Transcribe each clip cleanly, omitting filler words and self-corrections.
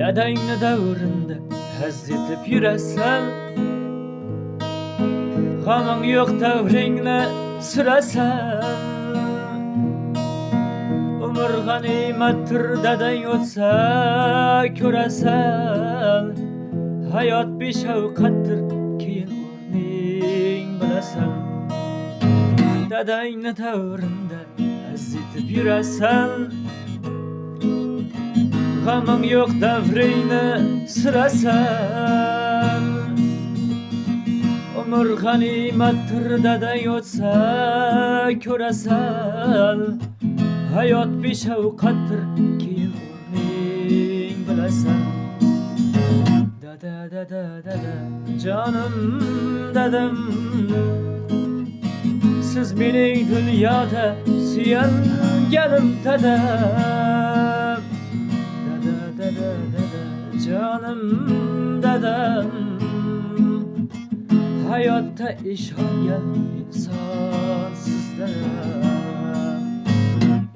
Dadangni davrında haz etib yurasan, g'aming yo'q davringni surasan. Umr g'animatdir dadang o'tsa ko'rasan. Hayot beshafqatdir keyin o'rning bilasan. Dadangni davrında haz etib yurasan, g'aming yo'q davringni surasan. Umr g'animatdir dadang o'tsa ko'rasan. Hayot beshafqatdir keyin o'rning bilasan. Dada dada dada jonim dadam, siz mening dunyoda suyanganim dadam. Dada dada dada jonim dadam, hayotda ishongan insonsiz dadam.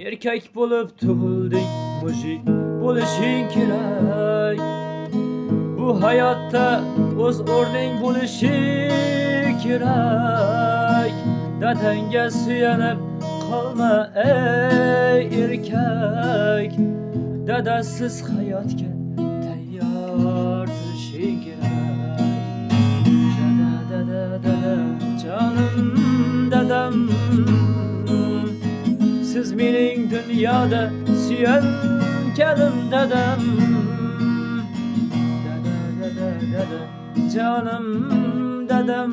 Erkak bo'lib tug'ilding, mujik bo'lishing kerak. Bu hayotda o'z o'rning bo'lishi kerak. Dadangga suyanib qolma ey erkak. Dadasiz hayotga tayyor turishing kerak. Dada dada dada jonim dadam, siz mening dunyoda suyanganim dadam. Dada dada dada jonim dadam,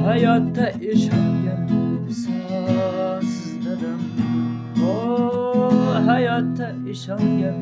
hayotda ishongan insonsiz dadam. O hayotda ishongan